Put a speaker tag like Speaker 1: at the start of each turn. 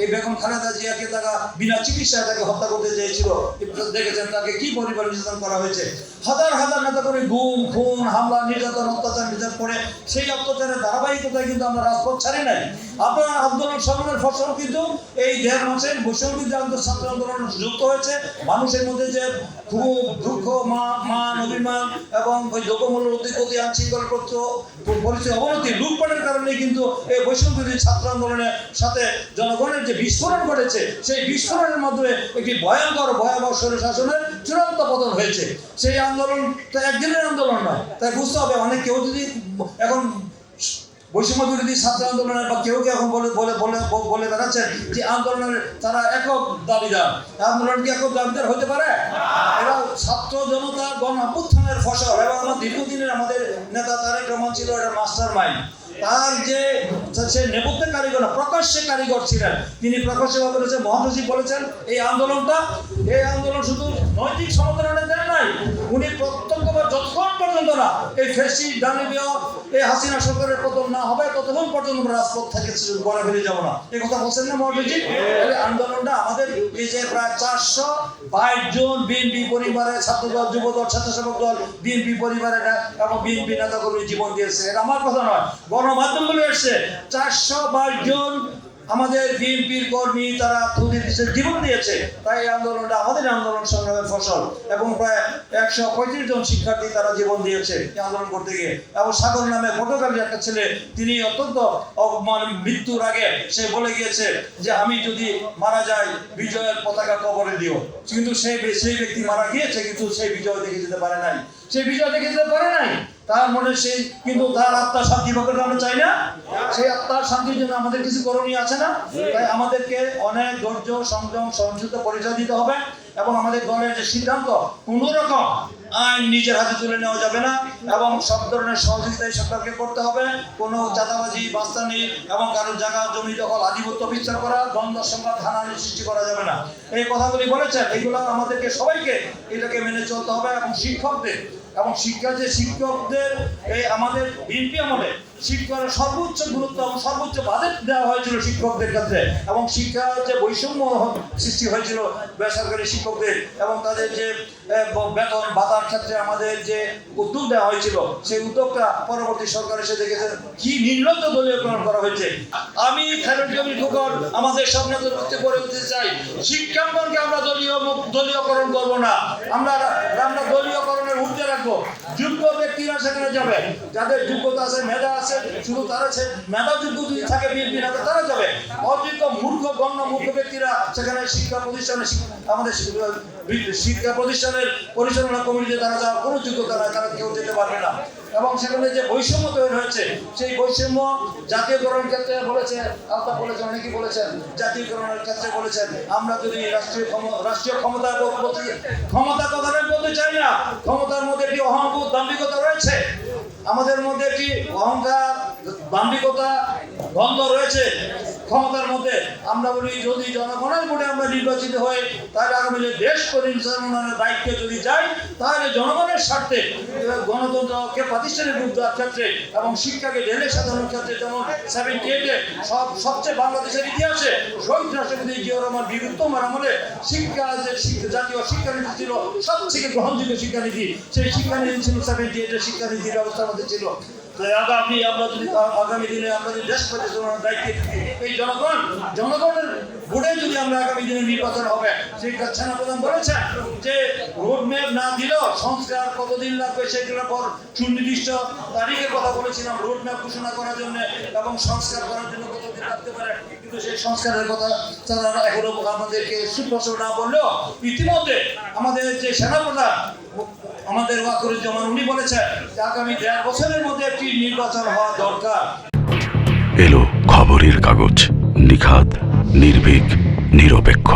Speaker 1: এই বেগম খালেদা জিয়াকে তারা বিনা চিকিৎসায় তাকে হত্যা করতে চেয়েছিল, দেখেছেন তাকে কি পরিবার নির্যাতন করা হয়েছে। হাজার হাজার নেতা করে গুম খুন হামলা নির্যাতন অত্যাচার নির্যাতন করে সেই অত্যাচারের ধারাবাহিকতায় কিন্তু আমরা রাজপথ ছাড়ি নাই। আপনার আন্দোলন সংগ্রামের ফসল কিন্তু এই 1.5 মাসের বৈষম্য ছাত্র আন্দোলন যুক্ত হয়েছে। মানুষের মধ্যে যে খুব দুঃখ মান অভিমান এবং ওই দ্রব্যমূল্যের অতি আইনশৃঙ্খলা পরিস্থিতি অবনতি লুটপাটের কারণে কিন্তু এই বৈষম্য ছাত্র আন্দোলনের সাথে জনগণের যে বিস্ফোরণ ঘটেছে, সেই বিস্ফোরণের মাধ্যমে একটি ভয়ঙ্কর ভয়াবহ স্বৈরশাসনের চূড়ান্ত পতন হয়েছে। সেই আন্দোলন তো একদিনের আন্দোলন নয়, তাই বুঝতে হবে অনেক কেউ যদি এখন বৈষম্য বিরোধী ছাত্র আন্দোলনের বা কেউ এখন বলে বেড়াচ্ছেন যে আন্দোলনের তারা একক দাবিদার, আন্দোলন কি একক দাবিদার হতে পারে? এরা ছাত্র জনতা গণ অভ্যুত্থানের ফসল এবং আমার দীর্ঘদিনের আমাদের নেতা তারেক রহমান ছিল এটা মাস্টার মাইন্ড। তার যে সে নেপথ্যে কারিগর না, প্রকাশ্যে কারিগর ছিলেন। তিনি প্রকাশ্যে বলেছেন, মহাসচিব বলেছেন এই আন্দোলন শুধু নৈতিক সমাধানের দেন নাই, উনি প্রত্যক্ষভাবে যতক্ষণ পর্যন্ত না এই ফ্যাসিস্ট দানবীয় এই হাসিনা সরকারের পতন না হবে ততক্ষণ পর্যন্ত আমরা রাজপথ থেকে গড়ে ফিরে যাবো না, এই কথা বলছেন না মহাসচিব? আন্দোলনটা আমাদের এই যে প্রায় 422 জন বিএনপি পরিবারের ছাত্রদল যুবদল স্বেচ্ছাসেবক দল বিএনপি পরিবারের এবং বিএনপি নেতাকর্মী জীবন দিয়েছে। এটা আমার কথা নয়, গণমাধ্যমগুলো এসছে 422 জন আমাদের বিএনপির কর্মী তারা জীবন দিয়েছে। তাই এই আন্দোলনটা আমাদের আন্দোলন সংগ্রামের ফসল এবং প্রায় 135 জন শিক্ষার্থী তারা জীবন দিয়েছে এই আন্দোলন করতে গিয়ে। এবং সাগর নামে পটুয়াখালীর একটা ছেলে, তিনি অত্যন্ত মৃত্যুর আগে সে বলে গিয়েছে যে আমি যদি মারা যাই বিজয়ের পতাকা কবরে দিও, কিন্তু সেই ব্যক্তি মারা গিয়েছে কিন্তু সেই বিজয় দেখে যেতে পারে নাই, তার মনে সেই কিন্তু তার আত্মার শান্তি পাবে আমরা চাই না। সেই আত্মার শান্তির জন্য আমাদের কিছু করণীয় আছে না? তাই আমাদেরকে অনেক ধৈর্য সংযম সহিষ্ণুতা পরিচয় দিতে হবে এবং আমাদের দলের যে সিদ্ধান্ত কোনো রকম আইন নিজের হাতে তুলে নেওয়া যাবে না এবং সব ধরনের সহযোগিতাই সরকারকে করতে হবে। কোনো চাঁদাবাজি বাস্তানি এবং কারোর জায়গা জমি দখল আধিপত্য বিস্তার করা দ্বন্দ্ব সংঘাত হানাহানি সৃষ্টি করা যাবে না, এই কথাগুলি বলেছেন। এইগুলো আমাদেরকে সবাইকে এটাকে মেনে চলতে হবে এবং শিক্ষকদের এই আমাদের বিএনপি আমলে শিক্ষার সর্বোচ্চ গুরুত্ব এবং সর্বোচ্চ বাজেট দেওয়া হয়েছিল শিক্ষকদের ক্ষেত্রে এবং শিক্ষার যে বৈষম্য সৃষ্টি হয়েছিল বেসরকারি শিক্ষকদের এবং তাদের যে বেতন ভাতার ক্ষেত্রে আমাদের যে উদ্যোগ দেওয়া হয়েছিল, সেই উদ্যোগটা পরবর্তী সরকার এসে দেখেছে কি নির্লজ্জ দলীয়করণ করা হয়েছে। আমি আমাদের স্বপ্ন করে দিতে চাই, শিক্ষাঙ্গনকে আমরা দলীয়করণ করবো না, আমরা দলীয়করণের ঊর্ধ্বে রাখবো। যোগ্য ব্যক্তিরা সেখানে যাবে, যাদের যোগ্যতা আছে মেধা আছে, শুধু তারা মেধা যোগ্য যদি থাকে বিএনপি নেতা তারা যাবে। অযোগ্য মূর্খ ব্যক্তিরা সেখানে শিক্ষা প্রতিষ্ঠানে আমাদের শিক্ষা প্রতিষ্ঠানের পরিচালনা কমিটিতে তারা যাওয়ার কোনো যোগ্যতা নাই, তারা কেউ যেতে পারবে না। এবং সেখানে যে বৈষম্য তৈরি হয়েছে সেই বৈষম্য জাতীয়করণের ক্ষেত্রে বলেছে, আলতাফ বলেছেন, অনেকেই বলেছেন জাতীয়করণের ক্ষেত্রে বলেছেন আমরা যদি রাষ্ট্রীয় ক্ষমতা কথা বলতে চাই না, ক্ষমতার মধ্যে একটি অহংবোধ দাম্ভিকতা রয়েছে, আমাদের মধ্যে একটি অহংকার দাম্ভিকতা দ্বন্দ্ব রয়েছে ক্ষমতার মধ্যে। আমরা বলি যদি জনগণের ভোটে আমরা নির্বাচিত হই তাহলে আগামী দেশ পরিচালনার দায়িত্বে যদি যাই তাহলে জনগণের স্বার্থে গণতন্ত্রকে প্রাতিষ্ঠানিক রূপ দেওয়ার ক্ষেত্রে এবং শিক্ষাকে ঢেলে সাজানোর ক্ষেত্রে যেমন 78-এ সবচেয়ে বাংলাদেশের ইতিহাসে শহীদ রাষ্ট্রপতি জিয়াউর রহমান বীরুত্তমার আমলে শিক্ষা যে জাতীয় শিক্ষানীতি ছিল সবথেকে গ্রহণযোগ্য শিক্ষানীতি, সেই শিক্ষানীতি ছিল 78-এর শিক্ষানীতির ব্যবস্থার মধ্যে ছিল। আগামী দিনে আমরা যদি দেশ পরিচালনার দায়িত্বে এই জনগণের ভোটে যদি আমরা আগামী দিনে নির্বাচন হবে, সেই সেনাপ্রধান বলেছেন যে রোডম্যাপ না দিলেও সংস্কার কতদিন লাগবে সেগুলোর পর সুনির্দিষ্ট তারিখের কথা বলেছিলাম রোডম্যাপ ঘোষণা করার জন্য এবং সংস্কার করার জন্য কতদিন লাগতে পারে, কিন্তু সেই সংস্কারের কথা তারা এখনো আমাদেরকে সুস্পষ্ট না বললেও ইতিমধ্যে আমাদের যে সেনাপ্রধান আমাদের ওয়াকুরুজ্জামান উনি বলেছেন যে আগামী 1.5 বছরের মধ্যে একটি নির্বাচন হওয়া দরকার।
Speaker 2: এলো খবরের কাগজ, নিখাত, নির্ভীক, নিরপেক্ষ।